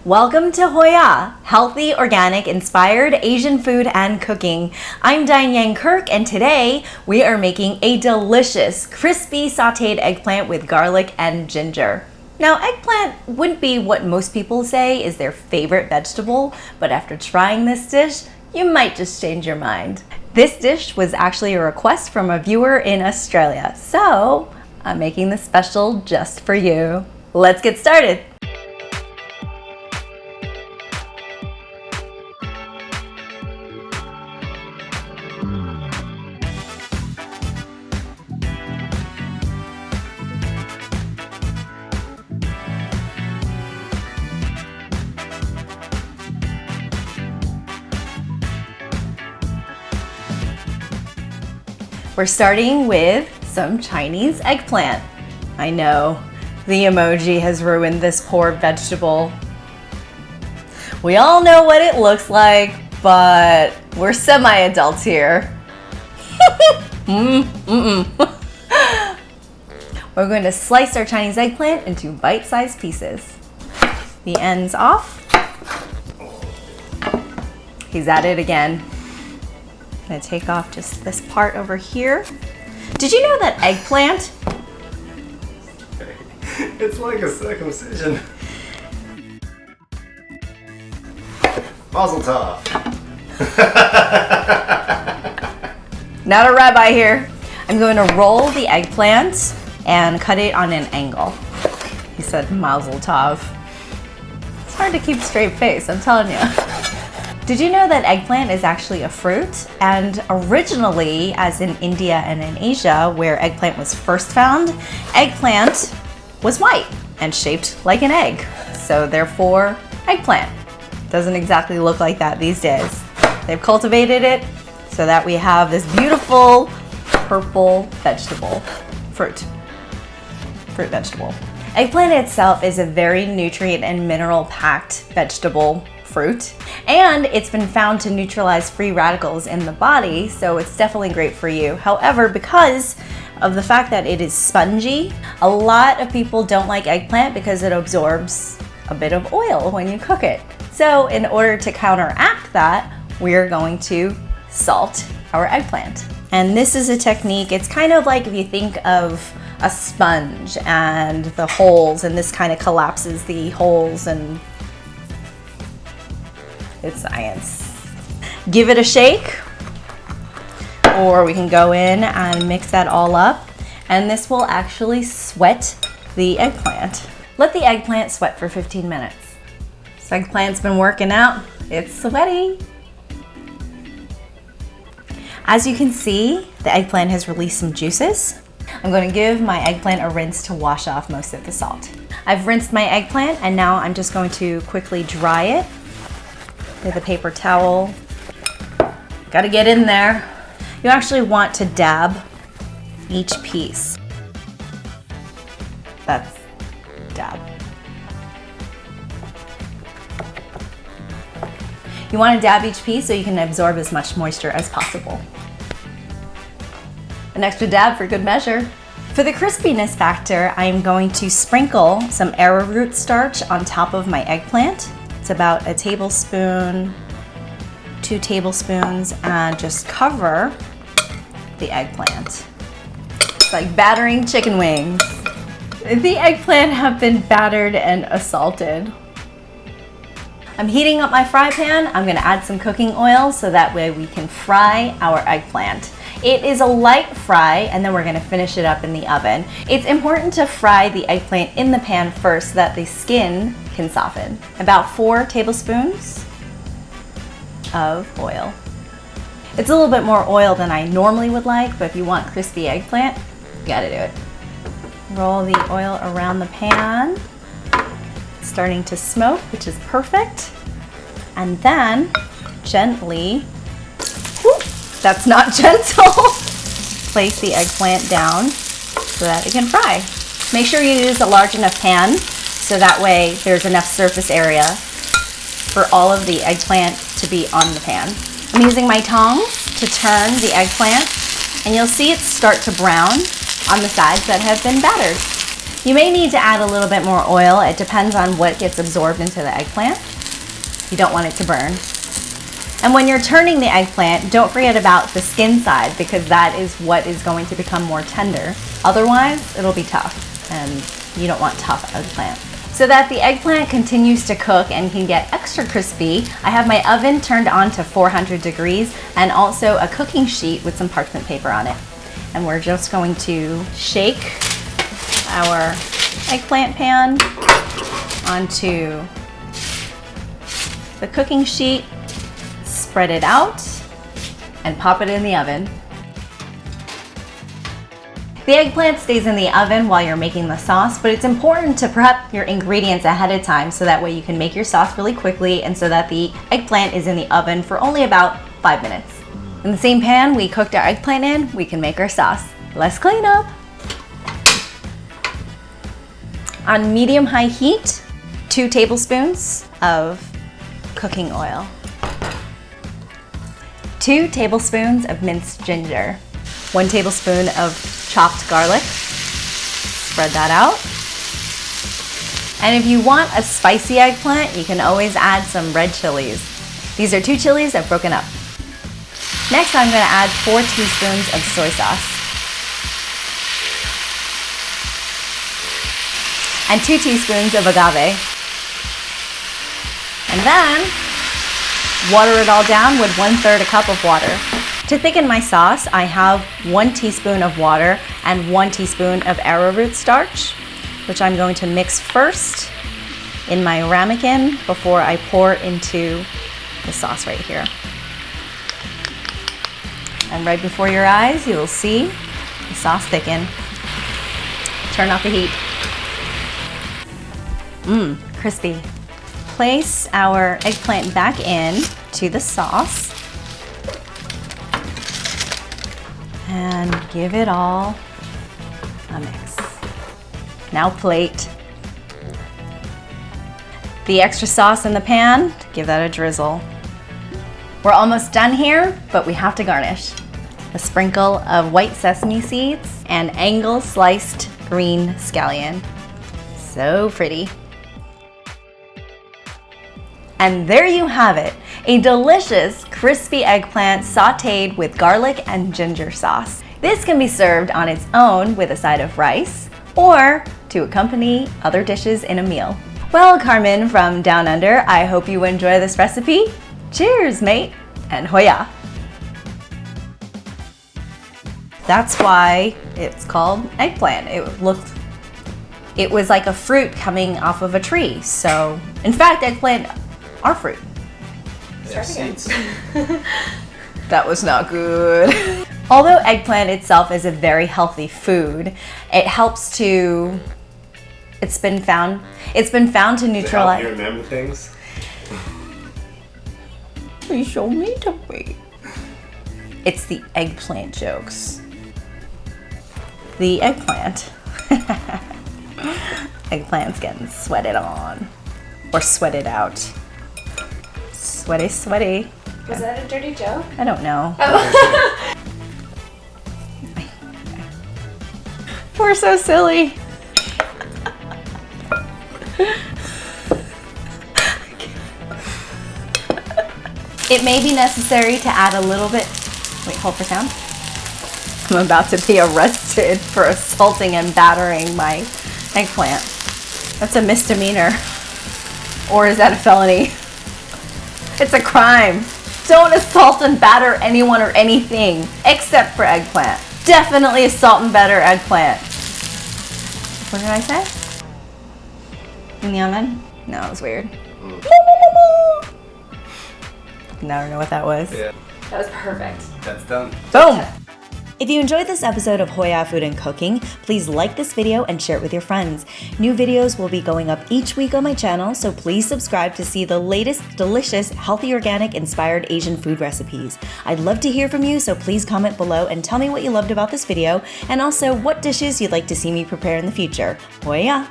Welcome to HOIA, healthy, organic, inspired Asian food and cooking. I'm Diane Yang Kirk, and today we are making a delicious, crispy sauteed eggplant with garlic and ginger. Now, eggplant wouldn't be what most people say is their favorite vegetable, but after trying this dish, you might just change your mind. This dish was actually a request from a viewer in Australia, so I'm making this special just for you. Let's get started. We're starting with some Chinese eggplant. I know, the emoji has ruined this poor vegetable. We all know what it looks like, but we're semi-adults here. We're going to slice our Chinese eggplant into bite-sized pieces. The ends off. He's at it again. I'm gonna take off just this part over here. Did you know that eggplant? It's like a circumcision. Mazel tov. Not a rabbi here. I'm going to roll the eggplant and cut it on an angle. He said mazel tov. It's hard to keep a straight face, I'm telling you. Did you know that eggplant is actually a fruit? And originally, as in India and in Asia, where eggplant was first found, eggplant was white and shaped like an egg. So therefore, eggplant. Doesn't exactly look like that these days. They've cultivated it so that we have this beautiful purple vegetable, fruit vegetable. Eggplant itself is a very nutrient and mineral packed vegetable fruit, and it's been found to neutralize free radicals in the body, so it's definitely great for you. However, because of the fact that it is spongy, a lot of people don't like eggplant because it absorbs a bit of oil when you cook it. So in order to counteract that, we're going to salt our eggplant. And this is a technique, it's kind of like if you think of a sponge and the holes, and this kind of collapses the holes, and it's science. Give it a shake, or we can go in and mix that all up, and this will actually sweat the eggplant. Let the eggplant sweat for 15 minutes. This eggplant's been working out, it's sweaty. As you can see, the eggplant has released some juices. I'm going to give my eggplant a rinse to wash off most of the salt. I've rinsed my eggplant, and now I'm just going to quickly dry it with a paper towel. Gotta get in there. You actually want to dab each piece. That's dab. You want to dab each piece so you can absorb as much moisture as possible. An extra dab for good measure. For the crispiness factor, I'm going to sprinkle some arrowroot starch on top of my eggplant. It's about a tablespoon, 2 tablespoons, and just cover the eggplant. It's like battering chicken wings. The eggplant have been battered and assaulted. I'm heating up my fry pan. I'm gonna add some cooking oil so that way we can fry our eggplant. It is a light fry, and then we're gonna finish it up in the oven. It's important to fry the eggplant in the pan first so that the skin can soften. About 4 tablespoons of oil. It's a little bit more oil than I normally would like, but if you want crispy eggplant, you gotta do it. Roll the oil around the pan. It's starting to smoke, which is perfect. And then gently, whoop, that's not gentle, place the eggplant down so that it can fry. Make sure you use a large enough pan so that way there's enough surface area for all of the eggplant to be on the pan. I'm using my tongs to turn the eggplant, and you'll see it start to brown on the sides that have been battered. You may need to add a little bit more oil. It depends on what gets absorbed into the eggplant. You don't want it to burn. And when you're turning the eggplant, don't forget about the skin side because that is what is going to become more tender. Otherwise, it'll be tough, and you don't want tough eggplant. So that the eggplant continues to cook and can get extra crispy, I have my oven turned on to 400 degrees and also a cooking sheet with some parchment paper on it. And we're just going to shake our eggplant pan onto the cooking sheet, spread it out, and pop it in the oven. The eggplant stays in the oven while you're making the sauce, but it's important to prep your ingredients ahead of time so that way you can make your sauce really quickly and so that the eggplant is in the oven for only about 5 minutes. In the same pan we cooked our eggplant in, we can make our sauce. Let's clean up. On medium-high heat, 2 tablespoons of cooking oil. 2 tablespoons of minced ginger. 1 tablespoon of chopped garlic. Spread that out. And if you want a spicy eggplant, you can always add some red chilies. These are 2 chilies I've broken up. Next, I'm going to add 4 teaspoons of soy sauce. And 2 teaspoons of agave. And then, water it all down with 1/3 a cup of water. To thicken my sauce, I have 1 teaspoon of water and 1 teaspoon of arrowroot starch, which I'm going to mix first in my ramekin before I pour it into the sauce right here. And right before your eyes, you will see the sauce thicken. Turn off the heat. Crispy. Place our eggplant back in to the sauce and give it all a mix. Now plate. The extra sauce in the pan, give that a drizzle. We're almost done here, but we have to garnish. A sprinkle of white sesame seeds and angle sliced green scallion. So pretty. And there you have it, a delicious crispy eggplant sautéed with garlic and ginger sauce. This can be served on its own with a side of rice or to accompany other dishes in a meal. Well, Carmen from Down Under, I hope you enjoy this recipe. Cheers, mate, and HOIA. That's why it's called eggplant. It was like a fruit coming off of a tree. So, in fact, eggplant are fruit. That was not good. Although eggplant itself is a very healthy food, it helps to, it's been found to neutralize. To help you remember things? Please show me to me. It's the eggplant jokes. The eggplant. Eggplant's getting sweated on. Or sweated out. Sweaty, sweaty. Was that a dirty joke? I don't know. Oh. We're so silly. It may be necessary to add a little bit. Wait, hold for sound. I'm about to be arrested for assaulting and battering my eggplant. That's a misdemeanor. Or is that a felony? It's a crime. Don't assault and batter anyone or anything except for eggplant. Definitely assault and batter eggplant. What did I say? In the oven? No, it was weird. Never know what that was. Yeah. That was perfect. That's done. Boom! If you enjoyed this episode of HOIA Food and Cooking, please like this video and share it with your friends. New videos will be going up each week on my channel, so please subscribe to see the latest delicious, healthy, organic, inspired Asian food recipes. I'd love to hear from you, so please comment below and tell me what you loved about this video, and also what dishes you'd like to see me prepare in the future. HOIA!